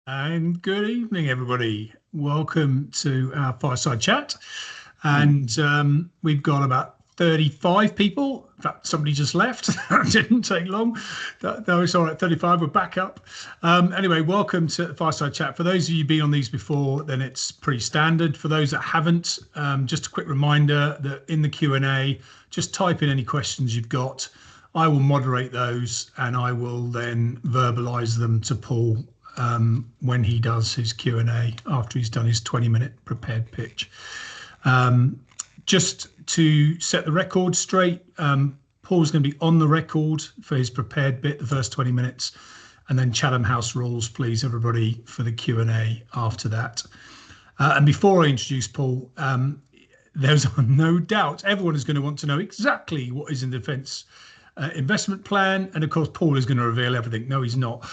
And good evening, everybody. Welcome to our fireside chat. And we've got about 35 people. In fact, somebody just left. That didn't take long. That was all right. 35, we're back up. Anyway, welcome to the fireside chat. For those of you who've been on these before, then it's pretty standard. For those that haven't, just a quick reminder that in the Q&A, just type in any questions you've got. I will moderate those and I will then verbalise them to Paul when he does his Q&A after he's done his 20-minute prepared pitch. Just to set the record straight, Paul's going to be on the record for his prepared bit, the first 20 minutes, and then Chatham House rules, please, everybody, for the Q&A after that. And before I introduce Paul, there's no doubt everyone is going to want to know exactly what is in the defence investment plan, and of course Paul is going to reveal everything. No, he's not.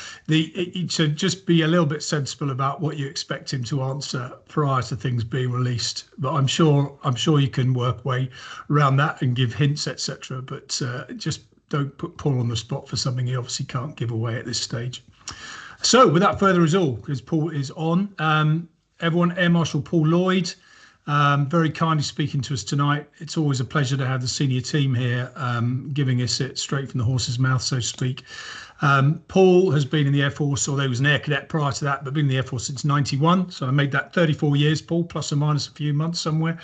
So just be a little bit sensible about what you expect him to answer prior to things being released. But I'm sure you can work way around that and give hints, etc. But just don't put Paul on the spot for something he obviously can't give away at this stage. So without further ado, because Paul is on, everyone, Air Marshal Paul Lloyd, very kindly speaking to us tonight. It's always a pleasure to have the senior team here, giving us it straight from the horse's mouth, so to speak. Paul has been in the Air Force, although he was an air cadet prior to that, but been in the Air Force since 91. So I made that 34 years, Paul, plus or minus a few months somewhere.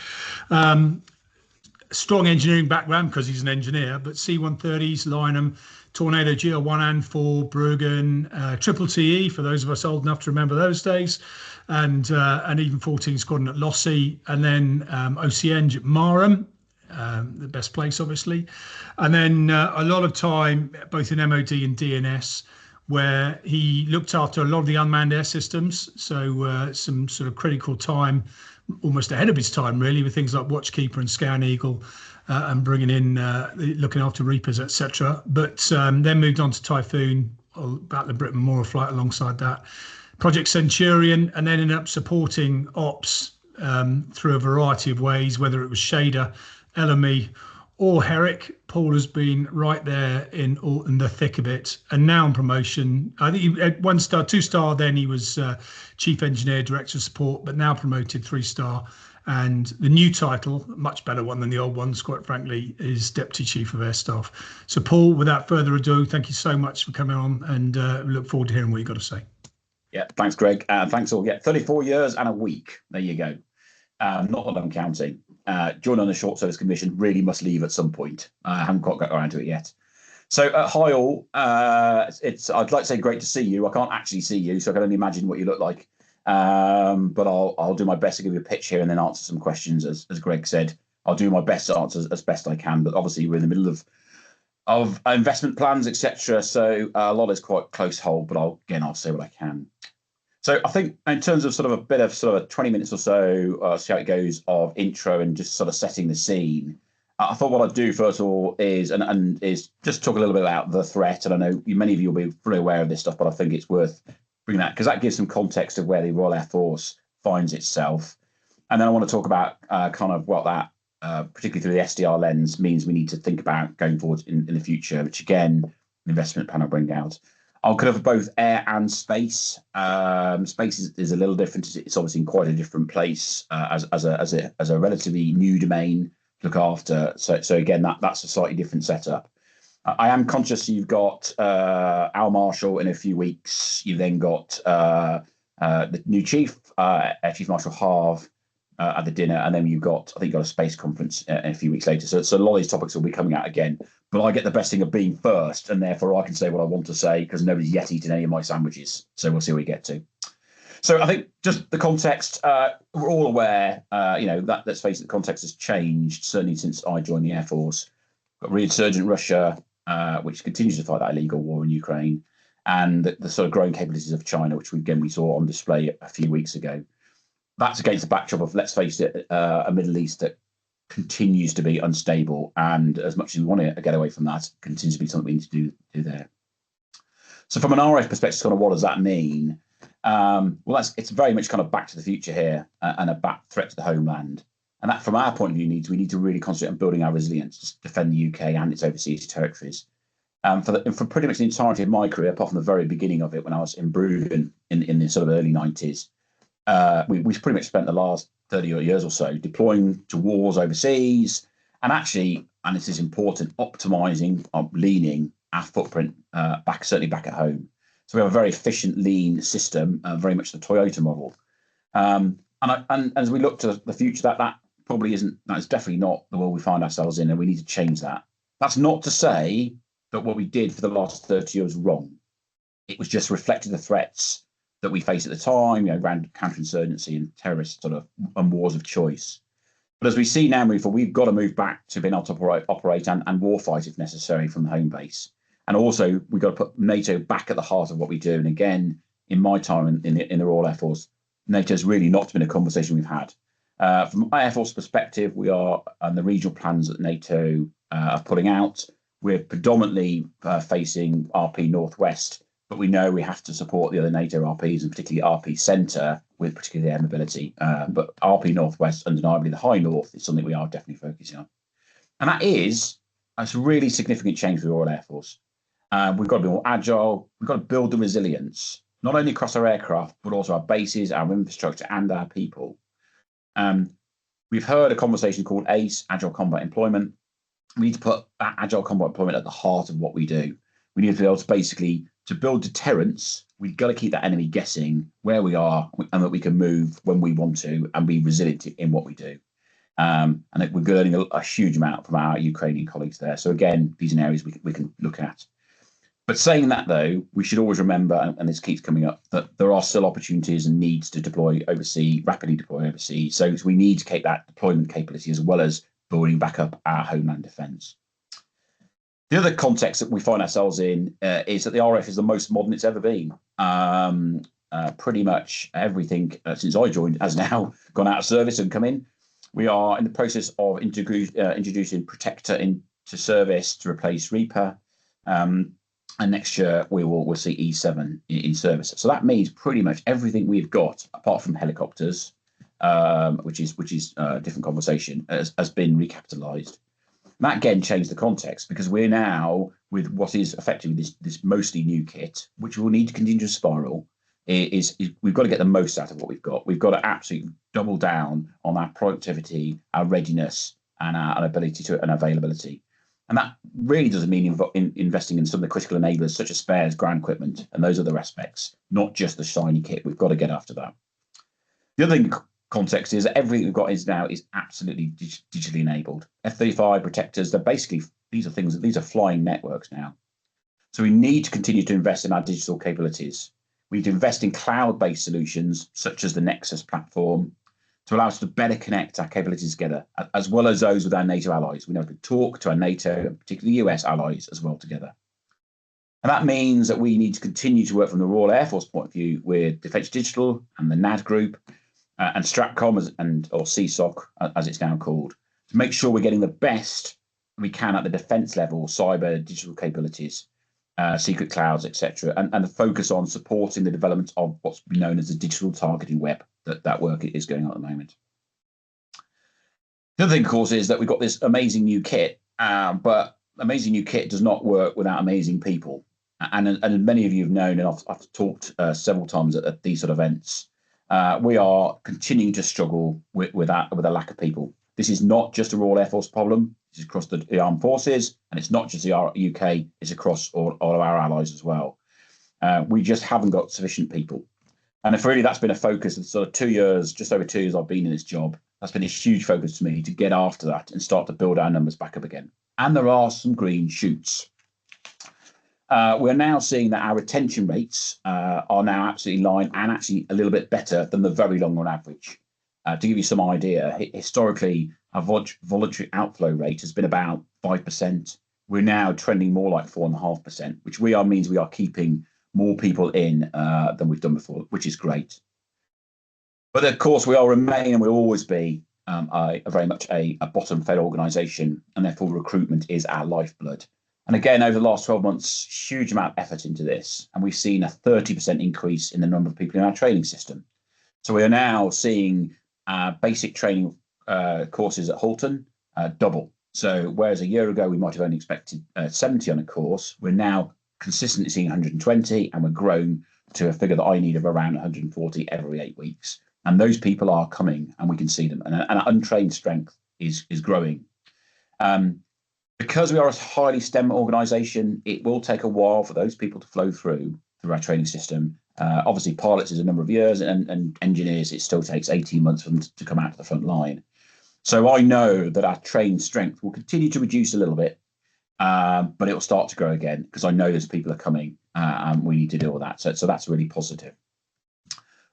Strong engineering background because he's an engineer, but C-130s, Lynham, Tornado GL1 and 4, Bruggen, Triple TE, for those of us old enough to remember those days, and even 14 Squadron at Lossy, and then OCN at Marham, the best place, obviously. And then a lot of time, both in MOD and DNS, where he looked after a lot of the unmanned air systems. So some sort of critical time, almost ahead of his time, really, with things like Watchkeeper and Scan Eagle, and bringing in, looking after Reapers, etc. But then moved on to Typhoon, Battle of Britain Memorial Flight alongside that, Project Centurion, and then ended up supporting ops through a variety of ways, whether it was Shader, LME, or Herrick. Paul has been right there in the thick of it, and now on promotion. I think he had 1 star, 2 star. Then he was Chief Engineer, Director of Support, but now promoted 3 star. And the new title, much better one than the old ones, quite frankly, is Deputy Chief of Air Staff. So, Paul, without further ado, thank you so much for coming on, and we look forward to hearing what you've got to say. Yeah, thanks, Greg. Thanks all. Yeah, 34 years and a week. There you go. Not that I'm counting. Joined on a short service commission, really must leave at some point. I haven't quite got around to it yet. So, hi all. I'd like to say great to see you. I can't actually see you, so I can only imagine what you look like. But I'll do my best to give you a pitch here and then answer some questions. As Greg said, I'll do my best to answer as best I can. But obviously, we're in the middle of investment plans, etc. So a lot is quite close hold. But I'll say what I can. So I think in terms of sort of a bit of sort of 20 minutes or so, see how it goes, of intro and just sort of setting the scene. I thought what I'd do first of all is just talk a little bit about the threat. And I know many of you will be fully aware of this stuff, but I think it's worth bringing that because that gives some context of where the Royal Air Force finds itself. And then I want to talk about kind of what that, particularly through the SDR lens, means we need to think about going forward in the future, which again, the investment panel bring out. I'll cover both air and space. Space is a little different. It's obviously in quite a different place as a relatively new domain to look after. So again, that's a slightly different setup. I am conscious you've got Al Marshall in a few weeks. You've then got the new chief, Air Chief Marshal Harve, at the dinner, and then I think you've got a space conference in a few weeks later. So a lot of these topics will be coming out again. But I get the best thing of being first, and therefore I can say what I want to say because nobody's yet eaten any of my sandwiches. So we'll see where we get to. So I think just the context, we're all aware, that let's face it, the context has changed, certainly since I joined the Air Force. Got resurgent Russia, which continues to fight that illegal war in Ukraine, and the sort of growing capabilities of China, which we saw on display a few weeks ago. That's against the backdrop of, let's face it, a Middle East that continues to be unstable, and as much as we want to get away from that, continues to be something we need to do there. So from an RF perspective, kind of what does that mean? It's very much kind of back to the future here, and a back threat to the homeland. And that, from our point of view, we need to really concentrate on building our resilience to defend the UK and its overseas territories. For pretty much the entirety of my career, apart from the very beginning of it when I was in Bruggen in the sort of early 90s, we pretty much spent the last 30 years or so deploying to wars overseas and actually, and this is important, optimizing or leaning our footprint certainly back at home. So we have a very efficient, lean system, very much the Toyota model. And as we look to the future, that is definitely not the world we find ourselves in, and we need to change that. That's not to say that what we did for the last 30 years was wrong. It was just reflected the threats that we faced at the time, around counterinsurgency and terrorist and wars of choice. But as we see now move forward, we've got to move back to being able to operate and warfight if necessary from the home base. And also, we've got to put NATO back at the heart of what we do. And again, in my time in the Royal Air Force, NATO has really not been a conversation we've had. From my Air Force perspective, we are on the regional plans that NATO are putting out. We're predominantly facing RP Northwest, but we know we have to support the other NATO RPs, and particularly RP Centre with particularly air mobility. But RP Northwest, undeniably the High North, is something we are definitely focusing on. And that's a really significant change for the Royal Air Force. We've got to be more agile. We've got to build the resilience, not only across our aircraft, but also our bases, our infrastructure, and our people. We've heard a conversation called ACE, Agile Combat Employment. We need to put that Agile Combat Employment at the heart of what we do. We need to be able to basically, to build deterrence, we've got to keep that enemy guessing where we are and that we can move when we want to and be resilient in what we do. And we're learning a huge amount from our Ukrainian colleagues there. So again, these are areas we can look at. But saying that, though, we should always remember, and this keeps coming up, that there are still opportunities and needs to rapidly deploy overseas. So we need to keep that deployment capability as well as building back up our homeland defence. The other context that we find ourselves in is that the RAF is the most modern it's ever been. Pretty much everything since I joined has now gone out of service and come in. We are in the process of introducing Protector into service to replace Reaper. And next year we'll see E7 in service. So that means pretty much everything we've got, apart from helicopters, which is a different conversation, has been recapitalised. That again changed the context because we're now with what is effectively this mostly new kit, which we'll need to continue to spiral. Is we've got to get the most out of what we've got. We've got to absolutely double down on our productivity, our readiness, and our ability to and availability. And that really doesn't mean investing in some of the critical enablers such as spares, ground equipment, and those other aspects, not just the shiny kit. We've got to get after that. The other thing context is that everything we've got is absolutely digitally enabled. F-35 Protectors, these are flying networks now. So we need to continue to invest in our digital capabilities. We need to invest in cloud-based solutions such as the Nexus platform, to allow us to better connect our capabilities together, as well as those with our NATO allies. We know we can talk to our NATO, and particularly US allies as well together. And that means that we need to continue to work from the Royal Air Force point of view with Defence Digital and the NAD Group and Stratcom or CSOC, as it's now called, to make sure we're getting the best we can at the defence level, cyber, digital capabilities, secret clouds, etc., and the focus on supporting the development of what's been known as the digital targeting web. That work is going on at the moment. The other thing, of course, is that we've got this amazing new kit, but amazing new kit does not work without amazing people. And many of you have known, and I've talked several times at these sort of events, we are continuing to struggle with a lack of people. This is not just a Royal Air Force problem. This is across the armed forces, and it's not just the UK. It's across all of our allies as well. We just haven't got sufficient people. And if really that's been a focus of sort of 2 years, just over 2 years I've been in this job, that's been a huge focus to me to get after that and start to build our numbers back up again. And there are some green shoots. We're now seeing that our retention rates are now absolutely in line and actually a little bit better than the very long run average. To give you some idea, historically, our voluntary outflow rate has been about 5%. We're now trending more like 4.5%, which means we are keeping more people in than we've done before, which is great. But of course, we remain and will always be very much a bottom-fed organisation, and therefore recruitment is our lifeblood. And again, over the last 12 months, huge amount of effort into this, and we've seen a 30% increase in the number of people in our training system. So we are now seeing basic training courses at Halton double. So whereas a year ago we might have only expected 70 on a course, we're now consistently seeing 120, and we're grown to a figure that I need of around 140 every 8 weeks. And those people are coming, and we can see them. And untrained strength is growing. Because we are a highly STEM organisation, it will take a while for those people to flow through our training system. Obviously, pilots is a number of years, and engineers, it still takes 18 months for them to come out to the front line. So I know that our trained strength will continue to reduce a little bit, but it will start to grow again, because I know those people are coming, and we need to deal with that. So that's really positive.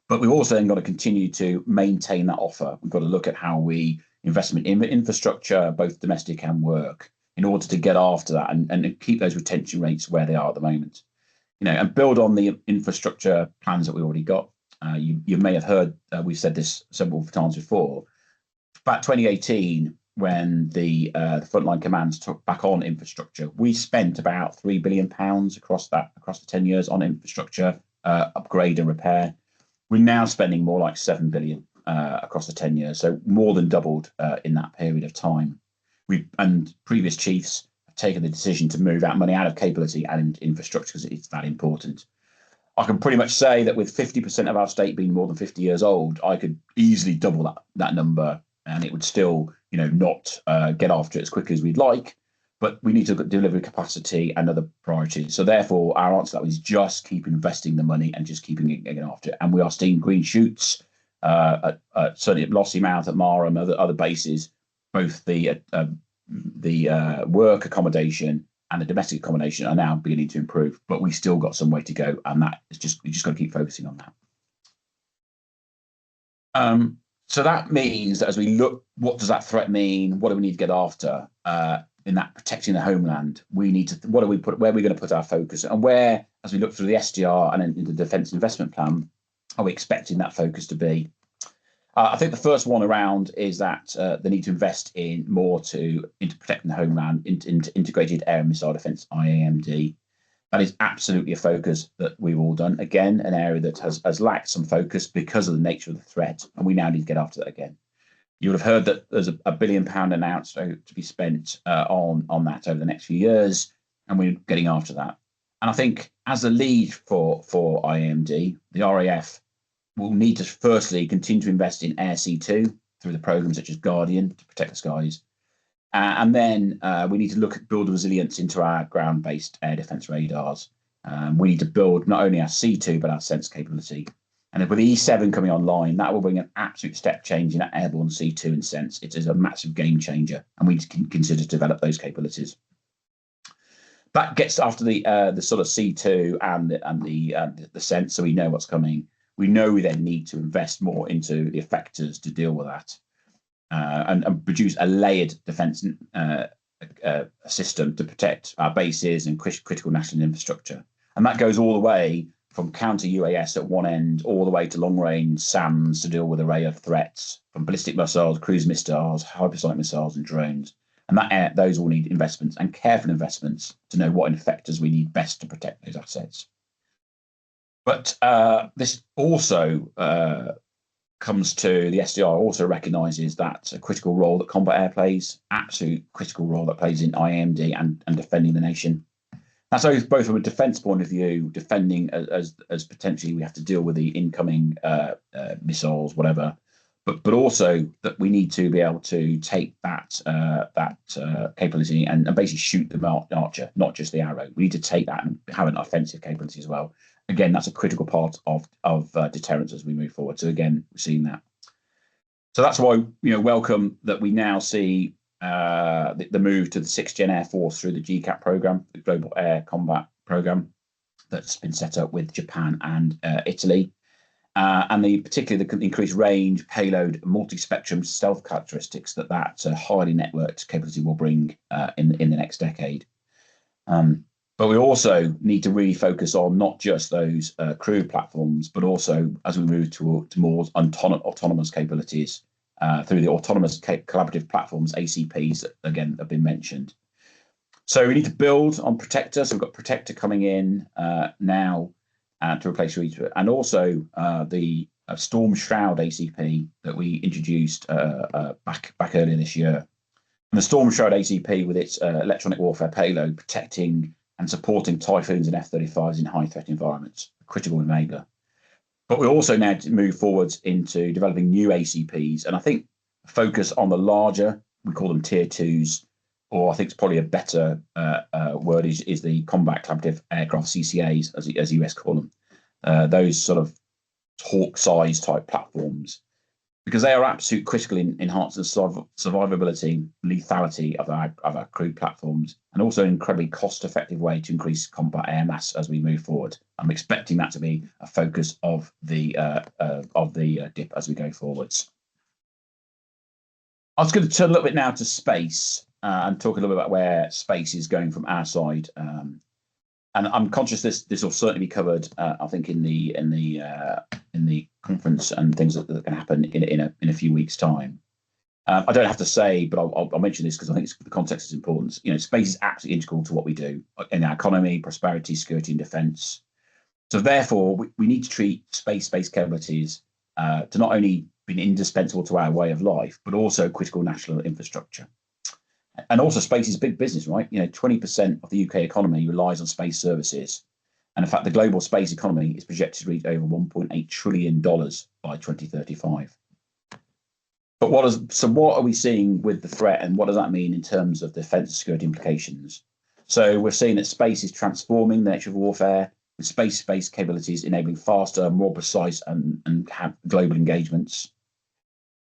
But we've also then got to continue to maintain that offer. We've got to look at how we investment in infrastructure, both domestic and work, in order to get after that and keep those retention rates where they are at the moment. And build on the infrastructure plans that we already got. You may have heard, we've said this several times before. About 2018, when the frontline commands took back on infrastructure, we spent about £3 billion across the 10 years on infrastructure upgrade and repair. We're now spending more like 7 billion across the 10 years, so more than doubled in that period of time. And previous chiefs have taken the decision to move that money out of capability and infrastructure because it's that important. I can pretty much say that with 50% of our state being more than 50 years old, I could easily double that number, and it would still, not get after it as quickly as we'd like. But we need to look at delivery capacity and other priorities. So therefore, our answer to that is just keep investing the money and just keeping getting after it. And we are seeing green shoots, certainly at Lossiemouth, at Marham, other bases, both the work accommodation and the domestic accommodation are now beginning to improve, but we still got some way to go, and that is we just got to keep focusing on that. So that means that as we look, what does that threat mean? What do we need to get after in that protecting the homeland? We need to, where are we going to put our focus, and where, as we look through the SDR and in the Defence Investment Plan, are we expecting that focus to be? I think the first one around is that they need to invest in more into protecting the homeland, into integrated air and missile defence, IAMD. That is absolutely a focus that we've all done. Again, an area that has lacked some focus because of the nature of the threat, and we now need to get after that again. You would have heard that there's £1 billion announced to be spent on that over the next few years, and we're getting after that. And I think as the lead for IAMD, the RAF will need to firstly continue to invest in Air C2 through the programs such as Guardian to protect the skies. And then we need to build resilience into our ground-based air defence radars. We need to build not only our C2, but our sense capability. And with the E7 coming online, that will bring an absolute step change in that airborne C2 and sense. It is a massive game changer, and we can consider to develop those capabilities. That gets after the sort of C2 and the sense, so we know what's coming. We know we then need to invest more into the effectors to deal with that, and produce a layered defence system to protect our bases and critical national infrastructure. And that goes all the way from counter UAS at one end, all the way to long-range SAMs to deal with an array of threats, from ballistic missiles, cruise missiles, hypersonic missiles, and drones. And those all need investments, and careful investments, to know what effectors we need best to protect those assets. But this also comes to the SDR also recognises that a critical role that combat air plays, absolute critical role that plays in IAMD and defending the nation. That's both from a defence point of view, defending as potentially we have to deal with the incoming missiles, whatever, but also that we need to be able to take that capability and basically shoot the archer, not just the arrow. We need to take that and have an offensive capability as well. Again, that's a critical part of deterrence as we move forward. So again, we're seeing that. So that's why welcome that we now see the move to the 6th Gen Air Force through the GCAP program, the Global Air Combat Program, that's been set up with Japan and Italy, and particularly the increased range, payload, multi-spectrum stealth characteristics that highly networked capability will bring in the next decade. But we also need to really focus on not just those crew platforms, but also as we move to more autonomous capabilities through the autonomous collaborative platforms, ACPs, that again have been mentioned. So we need to build on Protector. So we've got Protector coming in now to replace Reaper, and also the Storm Shroud ACP that we introduced back earlier this year. And the Storm Shadow ACP, with its electronic warfare payload, protecting and supporting Typhoons and F-35s in high threat environments, a critical enabler. But we also now move forwards into developing new ACPs, and I think focus on the larger, we call them tier 2s, or I think it's probably a better word is the combat collaborative aircraft, CCAs, as US call them. Those sort of Hawk size type platforms, because they are absolute critical in enhancing the survivability, lethality of our crew platforms, and also an incredibly cost-effective way to increase combat air mass as we move forward. I'm expecting that to be a focus of the DIP as we go forwards. I was going to turn a little bit now to space and talk a little bit about where space is going from our side. And I'm conscious this will certainly be covered, I think, in the conference and things that can happen in a few weeks' time. I don't have to say, but I'll mention this because I think the context is important. You know, space is absolutely integral to what we do in our economy, prosperity, security, and defence. So therefore, we need to treat space-based capabilities to not only be indispensable to our way of life, but also critical national infrastructure. And also, space is big business, right? You know, 20% of the UK economy relies on space services. And in fact, the global space economy is projected to reach over $1.8 trillion by 2035. But what are we seeing with the threat, and what does that mean in terms of defence and security implications? So we're seeing that space is transforming the nature of warfare, with space-based capabilities enabling faster, more precise and have global engagements.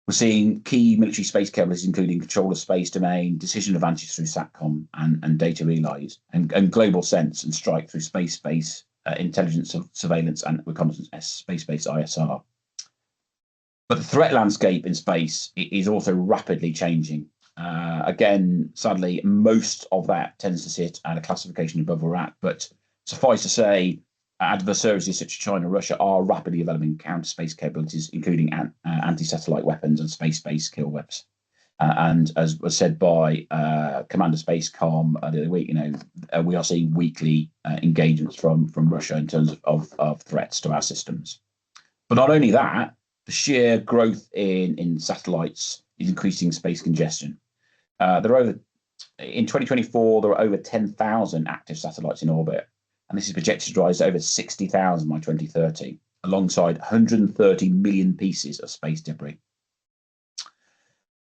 We're seeing key military space capabilities, including control of space domain, decision advantage through SATCOM and data relays, and global sense and strike through space-based intelligence, surveillance, and reconnaissance, space-based ISR. But the threat landscape in space is also rapidly changing. Again, sadly, most of that tends to sit at a classification above we're at, but suffice to say, adversaries such as China and Russia are rapidly developing counter-space capabilities, including anti-satellite weapons and space-based kill webs. And as was said by Commander Spacecom the other week, you know, we are seeing weekly engagements from Russia in terms of threats to our systems. But not only that, the sheer growth in satellites is increasing space congestion. In 2024, there are over 10,000 active satellites in orbit, and this is projected to rise to over 60,000 by 2030, alongside 130 million pieces of space debris.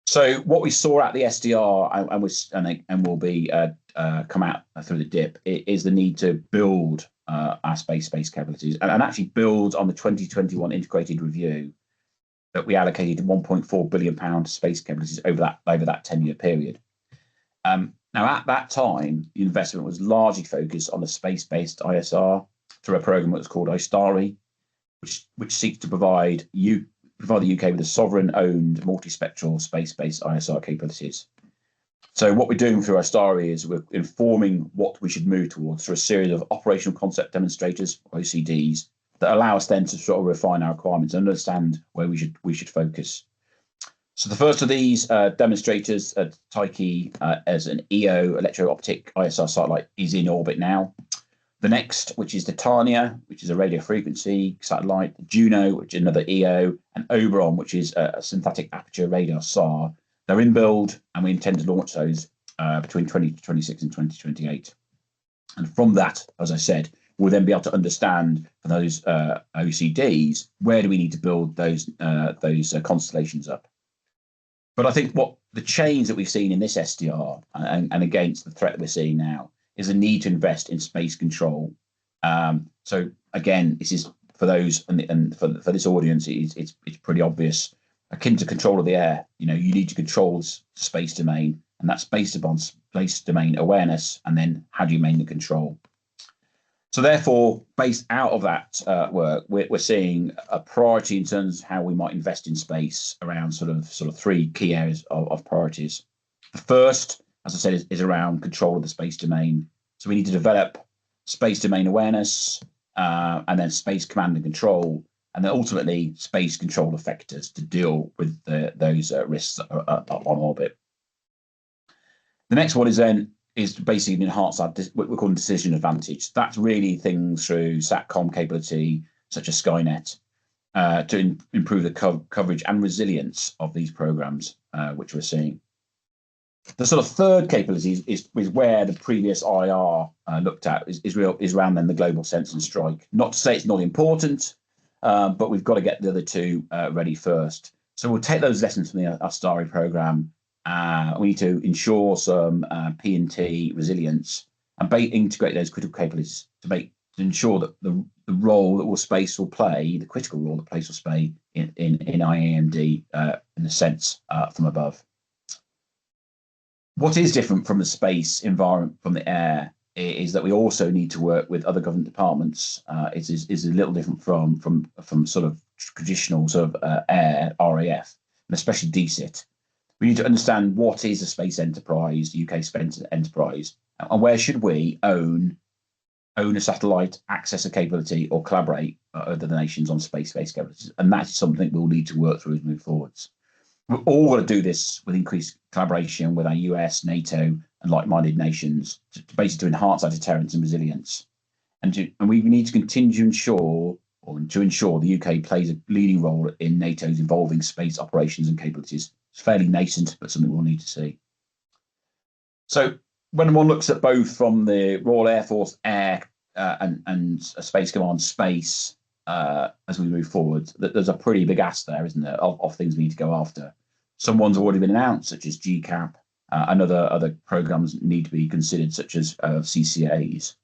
So what we saw at the SDR and will be come out through the DIP is the need to build our space-based capabilities and actually build on the 2021 integrated review that we allocated £1.4 billion to space capabilities over that 10-year period. Now, at that time, the investment was largely focused on the space-based ISR through a program that was called ISTARI, which seeks to provide the UK with a sovereign-owned multispectral space-based ISR capabilities. So what we're doing through ISTARI is we're informing what we should move towards through a series of operational concept demonstrators, OCDs, that allow us then to sort of refine our requirements and understand where we should focus. So the first of these demonstrators, Tyche, as an EO electro-optic ISR satellite, is in orbit now. The next, which is Titania, which is a radio frequency satellite, Juno, which is another EO, and Oberon, which is a synthetic aperture radar SAR. They're in build, and we intend to launch those between 2026 and 2028. And from that, as I said, we'll then be able to understand for those OCDs, where do we need to build those constellations up. But I think what the change that we've seen in this SDR and against the threat that we're seeing now is a need to invest in space control. So again, this is for those and for this audience, it's pretty obvious. Akin to control of the air, you know, you need to control space domain, and that's based upon space domain awareness, and then how do you maintain the control. So therefore, based out of that work, we're seeing a priority in terms of how we might invest in space around sort of three key areas of priorities. The first, as I said, is around control of the space domain. So we need to develop space domain awareness, and then space command and control, and then ultimately space control effectors to deal with those risks that are on orbit. The next one is basically enhance our what we're calling decision advantage. That's really things through SATCOM capability, such as Skynet, to improve the coverage and resilience of these programs, which we're seeing. The sort of third capability is where the previous IR looked at is around then the global sense and strike. Not to say it's not important, but we've got to get the other two ready first. So we'll take those lessons from the Astari programme. We need to ensure some P&T resilience and integrate those critical capabilities to ensure that the role that space will play, the critical role that space will play in IAMD in the sense from above. What is different from the space environment from the air is that we also need to work with other government departments. It is a little different from sort of traditional sort of air RAF, and especially DCIT. We need to understand what is a space enterprise, the UK space enterprise, and where should we own a satellite, access a capability, or collaborate with other nations on space-based capabilities. And that's something we'll need to work through as we move forwards. We've all got to do this with increased collaboration with our US, NATO, and like-minded nations to basically enhance our deterrence and resilience. And we need to continue to ensure the UK plays a leading role in NATO's evolving space operations and capabilities. It's fairly nascent, but something we'll need to see. So when one looks at both from the Royal Air Force Air and Space Command Space, as we move forward, there's a pretty big ask there, isn't there, of things we need to go after. Some ones have already been announced, such as GCAP, and other programs need to be considered, such as CCAs.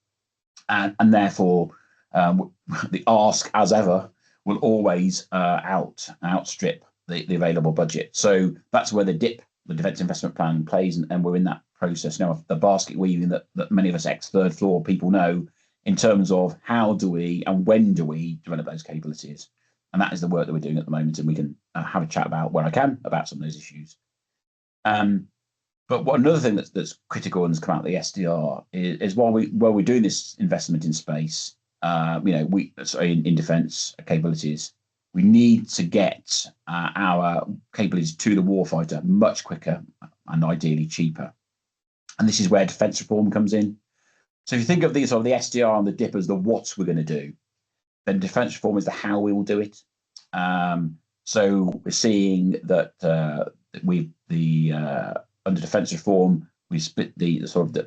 And therefore, the ask, as ever, will always outstrip the available budget. So that's where the DIP, the Defence Investment Plan, plays, and we're in that process now, the basket weaving that many of us ex-third floor people know, in terms of how do we and when do we develop those capabilities. And that is the work that we're doing at the moment, and we can have a chat about where I can about some of those issues. But another thing that's critical and has come out of the SDR is while we're doing this investment in space, in defence capabilities, we need to get our capabilities to the warfighter much quicker and ideally cheaper. And this is where defence reform comes in. So if you think of the SDR and the DIP as the what we're going to do, then defence reform is the how we will do it. So we're seeing that under defence reform, we split the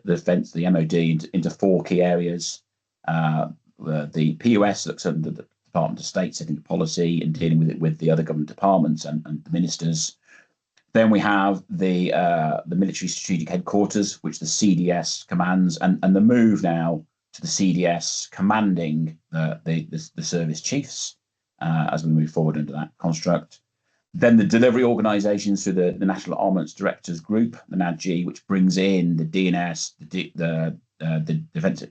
defence, the MOD into four key areas. The POS looks at the Department of State setting the policy and dealing with it with the other government departments and the ministers. Then we have the military strategic headquarters, which the CDS commands, and the move now to the CDS commanding the service chiefs as we move forward under that construct. Then the delivery organisations through the National Armaments Directors Group, the NADG, which brings in the DNS, the Defence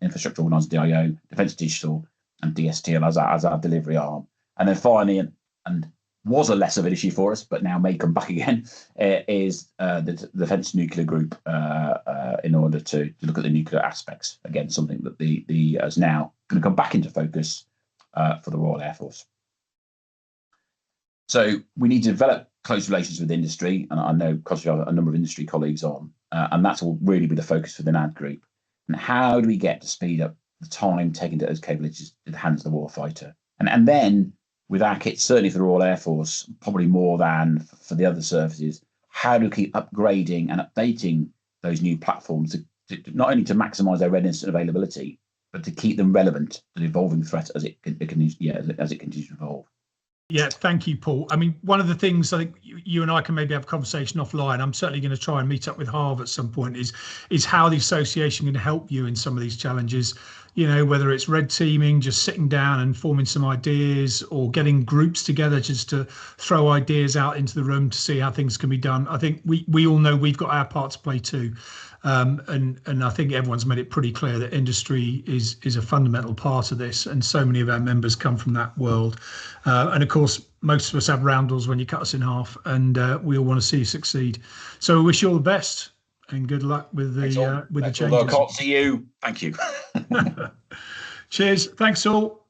Infrastructure Organiser, DIO, Defence Digital, and DSTL as our delivery arm. And then finally, and was a less of an issue for us, but now may come back again, is the Defence Nuclear Group in order to look at the nuclear aspects. Again, something that the is now going to come back into focus for the Royal Air Force. So we need to develop close relations with industry, and I know because we have a number of industry colleagues on, and that will really be the focus for the NAD group. And how do we get to speed up the time taken to those capabilities to the hands of the warfighter? And then with our kits, certainly for the Royal Air Force, probably more than for the other services, how do we keep upgrading and updating those new platforms to not only to maximise their readiness and availability, but to keep them relevant to the evolving threat as it continues to evolve. Yeah, thank you, Paul. I mean, one of the things I think you and I can maybe have a conversation offline, I'm certainly going to try and meet up with Harv at some point, is how the association can help you in some of these challenges. You know, whether it's red teaming, just sitting down and forming some ideas, or getting groups together just to throw ideas out into the room to see how things can be done. I think we all know we've got our part to play too. And I think everyone's made it pretty clear that industry is a fundamental part of this, and so many of our members come from that world. And of course, most of us have roundels when you cut us in half, and we all want to see you succeed. So we wish you all the best and good luck with the changes. I can't see you. Thank you. Cheers. Thanks all.